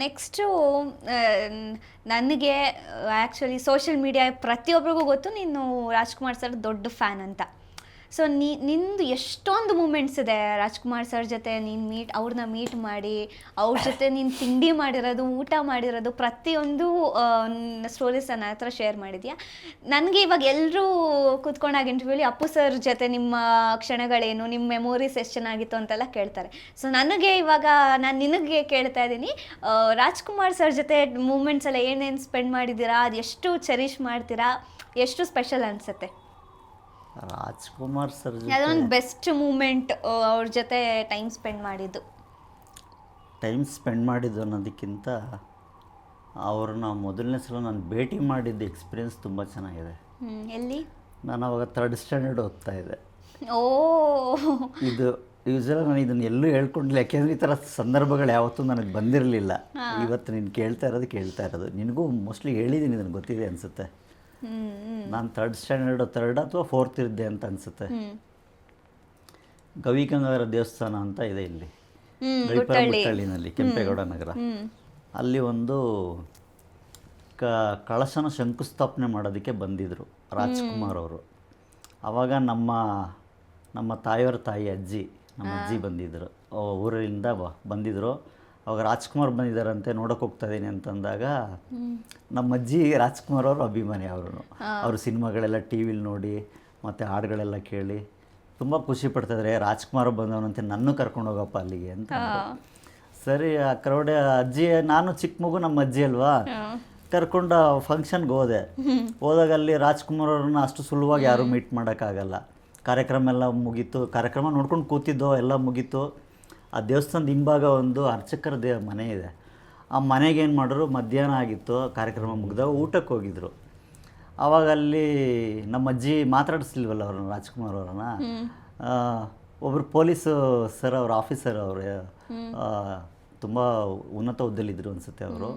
Next ನನಗೆ actually social media ಪ್ರತಿಯೊಬ್ಬರಿಗೂ ಗೊತ್ತು ನೀನು ರಾಜ್ಕುಮಾರ್ ಸರ್ ದೊಡ್ಡ ಫ್ಯಾನ್ ಅಂತ. ಸೊ ನಿಂದು ಎಷ್ಟೊಂದು ಮೂಮೆಂಟ್ಸ್ ಇದೆ ರಾಜ್ಕುಮಾರ್ ಸರ್ ಜೊತೆ ನೀನು ಅವ್ರನ್ನ ಮೀಟ್ ಮಾಡಿ ಅವ್ರ ಜೊತೆ ನೀನು ತಿಂಡಿ ಮಾಡಿರೋದು, ಊಟ ಮಾಡಿರೋದು, ಪ್ರತಿಯೊಂದು ಸ್ಟೋರೀಸ್ ನನ್ನ ಹತ್ರ ಶೇರ್ ಮಾಡಿದ್ಯಾ. ನನಗೆ ಇವಾಗ ಎಲ್ಲರೂ ಕೂತ್ಕೊಂಡಾಗ ಇಂಟರ್ವ್ಯೂಲಿ ಅಪ್ಪು ಸರ್ ಜೊತೆ ನಿಮ್ಮ ಕ್ಷಣಗಳೇನು, ನಿಮ್ಮ ಮೆಮೊರೀಸ್ ಎಷ್ಟು ಚೆನ್ನಾಗಿತ್ತು ಅಂತೆಲ್ಲ ಕೇಳ್ತಾರೆ. ಸೊ ನನಗೆ ಇವಾಗ ನಾನು ನಿನಗೆ ಕೇಳ್ತಾ ಇದ್ದೀನಿ, ರಾಜ್ಕುಮಾರ್ ಸರ್ ಜೊತೆ ಮೂಮೆಂಟ್ಸ್ ಎಲ್ಲ ಏನೇನು ಸ್ಪೆಂಡ್ ಮಾಡಿದ್ದೀರಾ, ಅದು ಎಷ್ಟು ಚೆರಿಷ್ ಮಾಡ್ತೀರಾ, ಎಷ್ಟು ಸ್ಪೆಷಲ್ ಅನಿಸುತ್ತೆ? ರಾಜ್ಕುಮಾರ್ ಸರ್ ಅದೊಂದು ಬೆಸ್ಟ್ ಮೂಮೆಂಟ್ ಅವ್ರ ಜೊತೆ ಟೈಮ್ ಸ್ಪೆಂಡ್ ಮಾಡಿದ್ದು ಅನ್ನೋದಕ್ಕಿಂತ ಅವ್ರನ್ನ ಮೊದಲನೇ ಸಲ ನಾನು ಭೇಟಿ ಮಾಡಿದ್ದ ಎಕ್ಸ್ಪೀರಿಯನ್ಸ್ ತುಂಬ ಚೆನ್ನಾಗಿದೆ. ಎಲ್ಲಿ? ನಾನು ಅವಾಗ 3rd ಸ್ಟ್ಯಾಂಡರ್ಡ್ ಓದ್ತಾ ಇದ್ದೆ. ಓ, ಇದು ಯೂಶಲಿ ನಾನು ಇದನ್ನು ಎಲ್ಲೂ ಹೇಳ್ಕೊಂಡಿಲ್ಲ, ಯಾಕೆಂದರೆ ಈ ಥರ ಸಂದರ್ಭಗಳು ಯಾವತ್ತೂ ನನಗೆ ಬಂದಿರಲಿಲ್ಲ. ಇವತ್ತು ನೀನು ಕೇಳ್ತಾ ಇರೋದು ನಿನಗೂ ಮೋಸ್ಟ್ಲಿ ಹೇಳಿದ್ದೀನಿ, ನನಗೆ ಗೊತ್ತಿದೆ ಅನಿಸುತ್ತೆ. ನಾನು 3rd ಸ್ಟ್ಯಾಂಡರ್ಡ್ 3rd ಅಥವಾ 4th ಇದ್ದೆ ಅಂತ ಅನಿಸುತ್ತೆ. ಗವಿಗಂಗಾಧರ ದೇವಸ್ಥಾನ ಅಂತ ಇದೆ ಇಲ್ಲಿ ಮುಟ್ಟಳ್ಳಿನಲ್ಲಿ, ಕೆಂಪೇಗೌಡ ನಗರ. ಅಲ್ಲಿ ಒಂದು ಕಳಶನ ಶಂಕುಸ್ಥಾಪನೆ ಮಾಡೋದಕ್ಕೆ ಬಂದಿದ್ದರು ರಾಜ್ಕುಮಾರ್ ಅವರು. ಆವಾಗ ನಮ್ಮ ತಾಯಿಯವರ ತಾಯಿ ನಮ್ಮ ಅಜ್ಜಿ ಬಂದಿದ್ದರು, ಊರಿಂದ ಬಂದಿದ್ದರು. ಅವಾಗ ರಾಜ್ಕುಮಾರ್ ಬಂದಿದ್ದಾರಂತೆ, ನೋಡೋಕೆ ಹೋಗ್ತಾ ಇದ್ದೀನಿ ಅಂತಂದಾಗ ನಮ್ಮ ಅಜ್ಜಿ ರಾಜ್ಕುಮಾರ್ ಅವರು ಅಭಿಮಾನಿ. ಅವರು ಸಿನಿಮಾಗಳೆಲ್ಲ ಟಿ ವಿಲಿ ನೋಡಿ ಮತ್ತು ಹಾಡುಗಳೆಲ್ಲ ಕೇಳಿ ತುಂಬ ಖುಷಿ ಪಡ್ತಾಯಿದ್ದಾರೆ. ರಾಜ್ಕುಮಾರ್ ಬಂದವನಂತೆ ನನ್ನೂ ಕರ್ಕೊಂಡು ಹೋಗಪ್ಪ ಅಲ್ಲಿಗೆ ಅಂತ. ಸರಿ, ಆ ಕಡೆ ಅಜ್ಜಿ, ನಾನು ಚಿಕ್ಕ ಮಗು, ನಮ್ಮ ಅಜ್ಜಿ ಅಲ್ವಾ, ಕರ್ಕೊಂಡು ಫಂಕ್ಷನ್ಗೆ ಹೋದಾಗ ಅಲ್ಲಿ ರಾಜ್ಕುಮಾರ್ ಅವ್ರನ್ನ ಅಷ್ಟು ಸುಲಭವಾಗಿ ಯಾರೂ ಮೀಟ್ ಮಾಡೋಕ್ಕಾಗಲ್ಲ. ಕಾರ್ಯಕ್ರಮ ಎಲ್ಲ ಮುಗೀತು, ಕಾರ್ಯಕ್ರಮ ನೋಡ್ಕೊಂಡು ಕೂತಿದ್ದೋ, ಎಲ್ಲ ಮುಗೀತು. ಆ ದೇವಸ್ಥಾನದ ಹಿಂಭಾಗ ಒಂದು ಅರ್ಚಕರ ಮನೆ ಇದೆ. ಆ ಮನೆಗೆ ಏನು ಮಾಡೋರು, ಮಧ್ಯಾಹ್ನ ಆಗಿತ್ತು, ಕಾರ್ಯಕ್ರಮ ಮುಗಿದಾಗ ಊಟಕ್ಕೆ ಹೋಗಿದ್ರು. ಆವಾಗ ಅಲ್ಲಿ ನಮ್ಮ ಅಜ್ಜಿ ಮಾತಾಡಿಸ್ಲಿಲ್ವಲ್ಲ ಅವ್ರನ್ನ, ರಾಜ್ಕುಮಾರ್ ಅವ್ರನ್ನ. ಒಬ್ಬರು ಪೊಲೀಸು ಸರ್, ಅವ್ರ ಆಫೀಸರ್, ಅವರು ತುಂಬ ಉನ್ನತ ಹುದ್ದೆಲಿದ್ದರು ಅನಿಸುತ್ತೆ ಅವರು.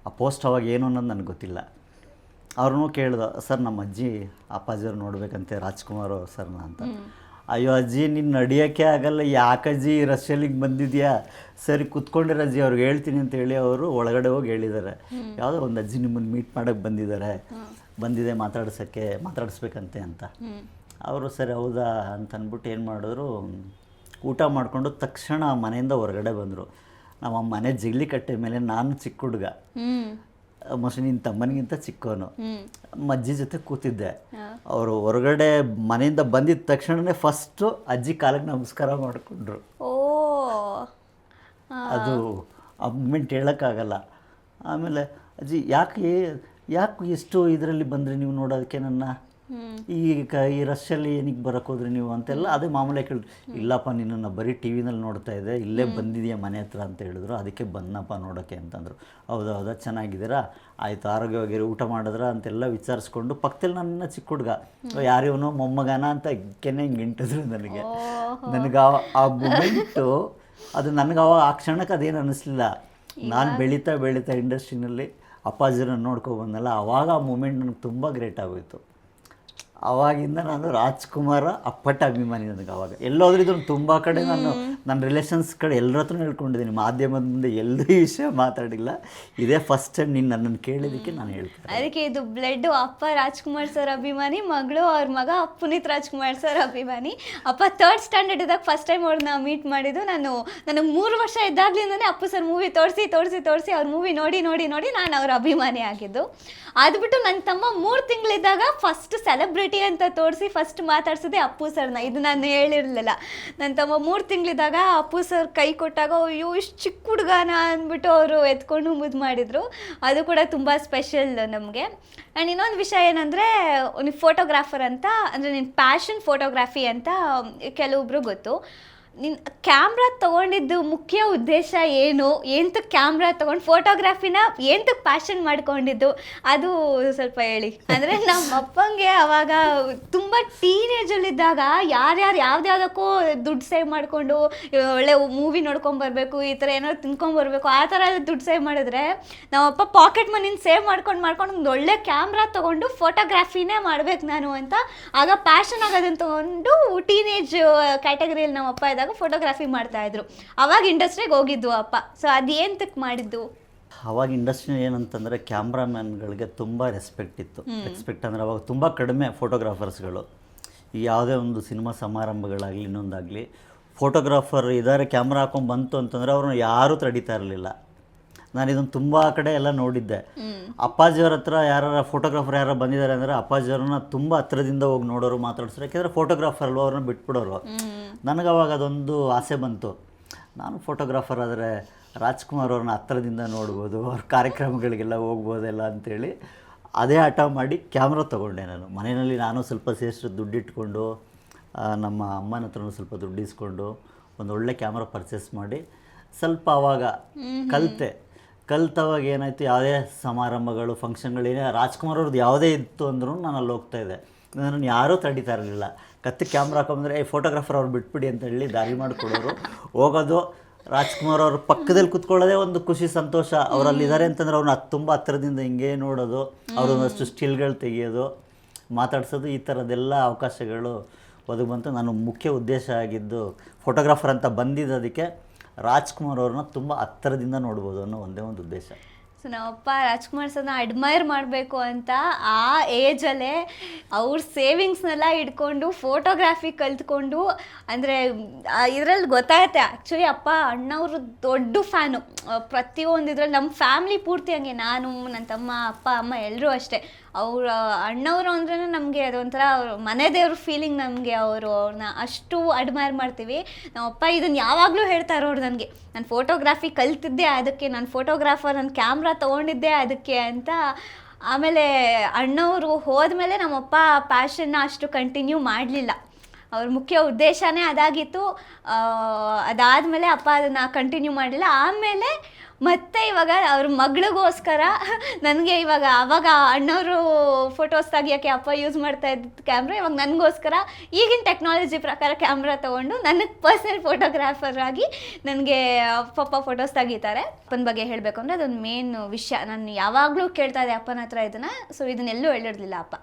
ಆ ಪೋಸ್ಟ್ ಅವಾಗ ಏನು ಅನ್ನೋದು ನನಗೆ ಗೊತ್ತಿಲ್ಲ. ಅವ್ರನ್ನೂ ಕೇಳ್ದೆ, ಸರ್ ನಮ್ಮ ಅಜ್ಜಿ ಅಪ್ಪಾಜಿಯವ್ರು ನೋಡ್ಬೇಕಂತೆ ರಾಜ್ಕುಮಾರ್ ಸರ್ನ ಅಂತ. ಅಯ್ಯೋ ಅಜ್ಜಿ, ನಿನ್ನ ನಡಿಯೋಕ್ಕೆ ಆಗಲ್ಲ, ಯಾಕಜ್ಜಿ ರಷ್ಯಲ್ಲಿಗೆ ಬಂದಿದ್ಯಾ, ಸರಿ ಕುತ್ಕೊಂಡಿರೋ ಅಜ್ಜಿ, ಅವ್ರಿಗೆ ಹೇಳ್ತೀನಿ ಅಂತ ಹೇಳಿ ಅವರು ಒಳಗಡೆ ಹೋಗಿ ಹೇಳಿದ್ದಾರೆ. ಯಾವುದೋ ಒಂದು ಅಜ್ಜಿ ನಿಮ್ಮನ್ನು ಮೀಟ್ ಮಾಡೋಕ್ಕೆ ಬಂದಿದೆ ಮಾತಾಡಿಸ್ಬೇಕಂತೆ ಅಂತ. ಅವರು ಸರಿ ಹೌದಾ ಅಂತ ಅಂದ್ಬಿಟ್ಟು ಏನು ಮಾಡಿದ್ರು, ಊಟ ಮಾಡಿಕೊಂಡು ತಕ್ಷಣ ಮನೆಯಿಂದ ಹೊರಗಡೆ ಬಂದರು. ನಮ್ಮ ಮನೆ ಜಿಗ್ಲಿ ಕಟ್ಟೆ ಮೇಲೆ ನಾನು ಚಿಕ್ಕ ಹುಡುಗ, ಮೋಸ್ಟ್ಲಿ ನಿನ್ನ ತಮ್ಮನಿಗಿಂತ ಚಿಕ್ಕವನು, ಅಜ್ಜಿ ಜೊತೆ ಕೂತಿದ್ದೆ. ಅವರು ಹೊರಗಡೆ ಮನೆಯಿಂದ ಬಂದಿದ್ದ ತಕ್ಷಣವೇ ಫಸ್ಟು ಅಜ್ಜಿ ಕಾಲಿಗೆ ನಮಸ್ಕಾರ ಮಾಡಿಕೊಂಡ್ರು. ಅದು ಆ ಮೂಮೆಂಟ್ ಹೇಳೋಕ್ಕಾಗಲ್ಲ. ಆಮೇಲೆ ಅಜ್ಜಿ ಯಾಕೆ ಎಷ್ಟು ಇದರಲ್ಲಿ ಬಂದರೆ ನೀವು ನೋಡೋದಕ್ಕೆ ನನ್ನ, ಈ ರಷ್ಯಲ್ಲಿ ಏನಕ್ಕೆ ಬರೋಕ್ಕೆ ಹೋದ್ರಿ ನೀವು ಅಂತೆಲ್ಲ ಅದೇ ಮಾಮೂಲಿ ಕೇಳಿದ್ರು. ಇಲ್ಲಪ್ಪ, ನಿನ್ನನ್ನು ಬರೀ ಟಿ ವಿನಲ್ಲಿ ನೋಡ್ತಾ ಇದ್ದೆ, ಇಲ್ಲೇ ಬಂದಿದೆಯಾ ಮನೆ ಹತ್ರ ಅಂತ ಹೇಳಿದ್ರು, ಅದಕ್ಕೆ ಬಂದಪ್ಪ ನೋಡೋಕ್ಕೆ ಅಂತಂದರು. ಹೌದಾ ಚೆನ್ನಾಗಿದ್ದೀರಾ, ಆಯಿತು, ಆರೋಗ್ಯವಾಗಿರೋ, ಊಟ ಮಾಡಿದ್ರ ಅಂತೆಲ್ಲ ವಿಚಾರಿಸ್ಕೊಂಡು ಪಕ್ಕದಲ್ಲಿ ನನ್ನ ಚಿಕ್ಕ ಹುಡುಗ, ಯಾರಿವನೋ ಮೊಮ್ಮಗನ ಅಂತ ಹಿಂಗೆ ಇಂಟಿದ್ರು ನನಗೆ. ಆ ಮೂಮೆಂಟು ಅದು ನನಗೆ ಆ ಕ್ಷಣಕ್ಕೆ ಅದೇನು ಅನ್ನಿಸ್ಲಿಲ್ಲ. ನಾನು ಬೆಳೀತಾ ಇಂಡಸ್ಟ್ರಿನಲ್ಲಿ ಅಪ್ಪಾಜಿರನ್ನ ನೋಡ್ಕೊಬಂದಲ್ಲ, ಆವಾಗ ಆ ಮೂಮೆಂಟ್ ನನಗೆ ತುಂಬ ಗ್ರೇಟ್ ಆಗೋಯಿತು. ಆವಾಗಿಂದ ನಾನು ರಾಜ್ಕುಮಾರ ಅಪ್ಪಟ ಅಭಿಮಾನಿ. ನನಗೆ ಆವಾಗ ಎಲ್ಲೋದ್ರೂ ಇದನ್ನು ತುಂಬ ಕಡೆ ನನ್ನ ರಿಲೇಷನ್ಸ್ ಕಡೆ ಎಲ್ಲರ ಹತ್ರ ಹೇಳ್ಕೊಂಡಿದ್ದೀನಿ, ಮಾಧ್ಯಮದ ಮುಂದೆ ಎಲ್ಲೂ ಈ ವಿಷಯ ಮಾತಾಡಿಲ್ಲ. ಇದೇ ಫಸ್ಟ್ ಟೈಮ್ ನೀನು ನನ್ನನ್ನು ಕೇಳಿದ್ದಕ್ಕೆ ನಾನು ಹೇಳ್ತೀನಿ. ಅದಕ್ಕೆ ಇದು ಬ್ಲಡ್. ಅಪ್ಪ ರಾಜ್ಕುಮಾರ್ ಸರ್ ಅಭಿಮಾನಿ, ಮಗಳು ಅವ್ರ ಮಗ ಪುನೀತ್ ರಾಜ್ಕುಮಾರ್ ಸರ್ ಅಭಿಮಾನಿ. ಅಪ್ಪ 3rd ಸ್ಟ್ಯಾಂಡರ್ಡ್ ಇದ್ದಾಗ ಫಸ್ಟ್ ಟೈಮ್ ಅವ್ರನ್ನ ಮೀಟ್ ಮಾಡಿದ್ದು. ನನಗೆ 3 ವರ್ಷ ಇದ್ದಾಗಲಿಂದನೇ ಅಪ್ಪು ಸರ್ ಮೂವಿ ತೋರಿಸಿ ಅವ್ರ ಮೂವಿ ನೋಡಿ ನಾನು ಅವ್ರ ಅಭಿಮಾನಿ ಆಗಿದ್ದು. ಅದ್ಬಿಟ್ಟು ನನ್ನ ತಮ್ಮ 3 ತಿಂಗಳಿದ್ದಾಗ ಫಸ್ಟ್ ಸೆಲೆಬ್ರಿಟಿ ಅಂತ ತೋರಿಸಿ ಫಸ್ಟ್ ಮಾತಾಡ್ಸೋದೆ ಅಪ್ಪು ಸರ್ನ. ಇದು ನಾನು ಹೇಳಿರಲಿಲ್ಲ. ನನ್ನ ತಮ್ಮ 3 ತಿಂಗಳಿದ್ದಾಗ ಅಪ್ಪು ಸರ್ ಕೈ ಕೊಟ್ಟಾಗ ಅಯ್ಯೋ ಇಷ್ಟು ಚಿಕ್ಕ ಹುಡುಗನ ಅಂದ್ಬಿಟ್ಟು ಅವರು ಎತ್ಕೊಂಡು ಮುದ್ದು ಮಾಡಿದರು. ಅದು ಕೂಡ ತುಂಬ ಸ್ಪೆಷಲ್ ನಮಗೆ. ಆ್ಯಂಡ್ ಇನ್ನೊಂದು ವಿಷಯ ಏನಂದರೆ, ನೀವು ಫೋಟೋಗ್ರಾಫರ್ ಅಂತ, ಅಂದರೆ ನಿನ್ನ ಪ್ಯಾಷನ್ ಫೋಟೋಗ್ರಫಿ ಅಂತ ಕೆಲವೊಬ್ರು ಗೊತ್ತು. ನಿನ್ನ ಕ್ಯಾಮ್ರಾ ತೊಗೊಂಡಿದ್ದು ಮುಖ್ಯ ಉದ್ದೇಶ ಏನು, ಎಂತಕ್ಕೆ ಕ್ಯಾಮ್ರಾ ತೊಗೊಂಡು ಫೋಟೋಗ್ರಾಫಿನ ಎಂತಕ್ಕೆ ಪ್ಯಾಷನ್ ಮಾಡ್ಕೊಂಡಿದ್ದು, ಅದು ಸ್ವಲ್ಪ ಹೇಳಿ. ಅಂದರೆ ನಮ್ಮ ಅಪ್ಪಂಗೆ ಅವಾಗ ತುಂಬ ಟೀನೇಜಲ್ಲಿದ್ದಾಗ ಯಾವ್ದ್ಯಾವುದಕ್ಕೂ ದುಡ್ಡು ಸೇವ್ ಮಾಡಿಕೊಂಡು ಒಳ್ಳೆ ಮೂವಿ ನೋಡ್ಕೊಂಬರ್ಬೇಕು, ಈ ಥರ ಏನಾದ್ರು ತಿನ್ಕೊಂಬರ್ಬೇಕು, ಆ ಥರ ಎಲ್ಲ ದುಡ್ಡು ಸೇವ್ ಮಾಡಿದ್ರೆ ನಮ್ಮಪ್ಪ ಪಾಕೆಟ್ ಮನಿನ ಸೇವ್ ಮಾಡ್ಕೊಂಡು ಒಂದು ಒಳ್ಳೆ ಕ್ಯಾಮ್ರಾ ತೊಗೊಂಡು ಫೋಟೋಗ್ರಾಫಿನೇ ಮಾಡ್ಬೇಕು ನಾನು ಅಂತ ಆಗ ಪ್ಯಾಷನ್ ಆಗೋದನ್ನು ತೊಗೊಂಡು ಟೀನೇಜ್ ಕ್ಯಾಟಗರಿಯಲ್ಲಿ ನಮ್ಮಪ್ಪ ಆದಾಗ ಫೋಟೋಗ್ರಫಿ ಮಾಡ್ತಾಯಿದ್ರು. ಅವಾಗ ಇಂಡಸ್ಟ್ರಿಗೆ ಹೋಗಿದ್ದು ಅಪ್ಪ. ಸೊ ಅದು ಏನಕ್ಕೆ ಮಾಡಿದ್ದು? ಅವಾಗ ಇಂಡಸ್ಟ್ರಿ ಏನಂತಂದರೆ ಕ್ಯಾಮ್ರಾಮ್ಯಾನ್ಗಳಿಗೆ ತುಂಬ ರೆಸ್ಪೆಕ್ಟ್ ಅಂದರೆ ಅವಾಗ ತುಂಬ ಕಡಿಮೆ ಫೋಟೋಗ್ರಾಫರ್ಸ್ಗಳು. ಈ ಯಾವುದೇ ಒಂದು ಸಿನಿಮಾ ಸಮಾರಂಭಗಳಾಗಲಿ ಇನ್ನೊಂದಾಗಲಿ ಫೋಟೋಗ್ರಾಫರ್ ಇದ್ದಾರೆ ಕ್ಯಾಮ್ರಾ ಹಾಕೊಂಡು ಬಂತು ಅಂತಂದರೆ ಅವ್ರನ್ನ ಯಾರೂ ತಡೀತಾ ಇರಲಿಲ್ಲ. ನಾನು ಇದನ್ನು ತುಂಬ ಕಡೆ ಎಲ್ಲ ನೋಡಿದ್ದೆ. ಅಪ್ಪಾಜಿಯವ್ರ ಹತ್ರ ಫೋಟೋಗ್ರಾಫರ್ ಯಾರು ಬಂದಿದ್ದಾರೆ ಅಂದರೆ ಅಪ್ಪಾಜಿಯವ್ರನ್ನ ತುಂಬ ಹತ್ರದಿಂದ ಹೋಗಿ ನೋಡೋರು, ಮಾತಾಡ್ಸೋರು. ಯಾಕೆಂದರೆ ಫೋಟೋಗ್ರಾಫರ್ ಅಲ್ವ, ಅವ್ರನ್ನ ಬಿಟ್ಬಿಡೋರು. ನನಗೆ ಅವಾಗ ಅದೊಂದು ಆಸೆ ಬಂತು, ನಾನು ಫೋಟೋಗ್ರಾಫರ್ ಆದರೆ ರಾಜ್ಕುಮಾರ್ ಅವ್ರನ್ನ ಹತ್ರದಿಂದ ನೋಡ್ಬೋದು, ಅವ್ರ ಕಾರ್ಯಕ್ರಮಗಳಿಗೆಲ್ಲ ಹೋಗ್ಬೋದೆಲ್ಲ ಅಂಥೇಳಿ ಅದೇ ಆಟ ಮಾಡಿ ಕ್ಯಾಮ್ರಾ ತೊಗೊಂಡೆ. ನಾನು ನಾನು ಸ್ವಲ್ಪ ಸೇರಿಸಿ ದುಡ್ಡಿಟ್ಕೊಂಡು ನಮ್ಮ ಅಮ್ಮನ ಹತ್ರನೂ ಸ್ವಲ್ಪ ದುಡ್ಡು ಇಸ್ಕೊಂಡು ಒಂದು ಒಳ್ಳೆ ಕ್ಯಾಮ್ರಾ ಪರ್ಚೇಸ್ ಮಾಡಿ ಸ್ವಲ್ಪ ಆವಾಗ ಕಲ್ತವಾಗ ಏನಾಯಿತು, ಯಾವುದೇ ಸಮಾರಂಭಗಳು ಫಂಕ್ಷನ್ಗಳು ಏನೇ ರಾಜ್ಕುಮಾರ್ ಅವ್ರದ್ದು ಯಾವುದೇ ಇತ್ತು ಅಂದ್ರೂ ನಾನು ಅಲ್ಲಿ ಹೋಗ್ತಾಯಿದ್ದೆ. ನನ್ನನ್ನು ಯಾರೂ ತಡೀತಾ ಇರಲಿಲ್ಲ. ಕ್ಯಾಮ್ರಾ ಹಾಕೊಂಬಂದರೆ ಫೋಟೋಗ್ರಾಫರ್ ಅವ್ರು ಬಿಟ್ಬಿಡಿ ಅಂತ ಹೇಳಿ ದಾರಿ ಮಾಡಿಕೊಡೋರು. ಹೋಗೋದು, ರಾಜ್ಕುಮಾರ್ ಅವ್ರ ಪಕ್ಕದಲ್ಲಿ ಕುತ್ಕೊಳ್ಳೋದೇ ಒಂದು ಖುಷಿ ಸಂತೋಷ. ಅವರಲ್ಲಿದ್ದಾರೆ ಅಂತಂದ್ರೆ ಅವ್ರನ್ನ ತುಂಬ ಹತ್ತಿರದಿಂದ ಹಿಂಗೆ ನೋಡೋದು, ಅವ್ರೊಂದಷ್ಟು ಸ್ಟಿಲ್ಗಳು ತೆಗಿಯೋದು, ಮಾತಾಡ್ಸೋದು, ಈ ಥರದ್ದೆಲ್ಲ ಅವಕಾಶಗಳು ಒದಗಿ ಬಂತು. ನಾನು ಮುಖ್ಯ ಉದ್ದೇಶ ಆಗಿದ್ದು ಫೋಟೋಗ್ರಾಫರ್ ಅಂತ ಬಂದಿದ್ದದಕ್ಕೆ ರಾಜ್ಕುಮಾರ್ ಅವ್ರನ್ನ ತುಂಬ ಹತ್ತಿರದಿಂದ ನೋಡ್ಬೋದು ಅನ್ನೋ ಒಂದೇ ಒಂದು ಉದ್ದೇಶ. ಸೊ ನಮ್ಮಪ್ಪ ರಾಜ್ಕುಮಾರ್ ಸರ್ನ ಅಡ್ಮೈರ್ ಮಾಡಬೇಕು ಅಂತ ಆ ಏಜಲ್ಲೇ ಅವ್ರ ಸೇವಿಂಗ್ಸ್ನೆಲ್ಲ ಇಟ್ಕೊಂಡು ಫೋಟೋಗ್ರಾಫಿ ಕಲ್ತ್ಕೊಂಡು, ಅಂದರೆ ಇದರಲ್ಲಿ ಗೊತ್ತಾಗುತ್ತೆ ಆ್ಯಕ್ಚುಲಿ ಅಪ್ಪ ಅಣ್ಣವರು ದೊಡ್ಡ ಫ್ಯಾನು. ಪ್ರತಿಯೊಂದು ಇದ್ರಲ್ಲಿ ನಮ್ಮ ಫ್ಯಾಮ್ಲಿ ಪೂರ್ತಿ ಹಂಗೆ, ನಾನು ನನ್ನ ತಮ್ಮ ಅಪ್ಪ ಅಮ್ಮ ಎಲ್ಲರೂ ಅಷ್ಟೇ. ಅವ್ರ ಅಣ್ಣವರು ಅಂದ್ರೆ ನಮಗೆ ಅದೊಂಥರ ಮನೆ ದೇವ್ರ ಫೀಲಿಂಗ್ ನಮಗೆ. ಅವ್ರನ್ನ ಅಷ್ಟು ಅಡ್ಮೈರ್ ಮಾಡ್ತೀವಿ. ನಮ್ಮಪ್ಪ ಇದನ್ನು ಯಾವಾಗಲೂ ಹೇಳ್ತಾ ಇರೋರು ನನಗೆ, ನಾನು ಫೋಟೋಗ್ರಾಫಿ ಕಲ್ತಿದ್ದೆ ಅದಕ್ಕೆ, ನಾನು ಫೋಟೋಗ್ರಾಫರ್, ನನ್ನ ಕ್ಯಾಮ್ರಾ ತೊಗೊಂಡಿದ್ದೆ ಅದಕ್ಕೆ ಅಂತ. ಆಮೇಲೆ ಅಣ್ಣವರು ಹೋದ್ಮೇಲೆ ನಮ್ಮಪ್ಪ ಪ್ಯಾಷನ್ನ ಅಷ್ಟು ಕಂಟಿನ್ಯೂ ಮಾಡಲಿಲ್ಲ. ಅವ್ರ ಮುಖ್ಯ ಉದ್ದೇಶನೇ ಅದಾಗಿತ್ತು. ಅದಾದಮೇಲೆ ಅಪ್ಪ ಅದನ್ನು ಕಂಟಿನ್ಯೂ ಮಾಡಲಿಲ್ಲ. ಆಮೇಲೆ ಮತ್ತೆ ಇವಾಗ ಅವ್ರ ಮಗಳಿಗೋಸ್ಕರ ನನಗೆ ಇವಾಗ ಅವಾಗ ಅಣ್ಣವರು ಫೋಟೋಸ್ ತೆಗಿಯೋಕ್ಕೆ ಅಪ್ಪ ಯೂಸ್ ಮಾಡ್ತಾ ಇದ್ದ ಕ್ಯಾಮ್ರಾ, ಇವಾಗ ನನಗೋಸ್ಕರ ಈಗಿನ ಟೆಕ್ನಾಲಜಿ ಪ್ರಕಾರ ಕ್ಯಾಮ್ರಾ ತೊಗೊಂಡು ನನಗೆ ಪರ್ಸ್ನಲ್ ಫೋಟೋಗ್ರಾಫರ್ ಆಗಿ ನನಗೆ ಪಪ್ಪ ಫೋಟೋಸ್ ತೆಗಿತಾರೆ. ಅಪ್ಪನ ಬಗ್ಗೆ ಹೇಳಬೇಕು ಅಂದರೆ ಅದೊಂದು ಮೇನ್ ವಿಷಯ. ನಾನು ಯಾವಾಗಲೂ ಕೇಳ್ತಾ ಇದ್ದೆ ಅಪ್ಪನ ಹತ್ರ ಇದನ್ನು. ಸೊ ಇದನ್ನೆಲ್ಲೂ ಹೇಳಿರಲಿಲ್ಲ ಅಪ್ಪ.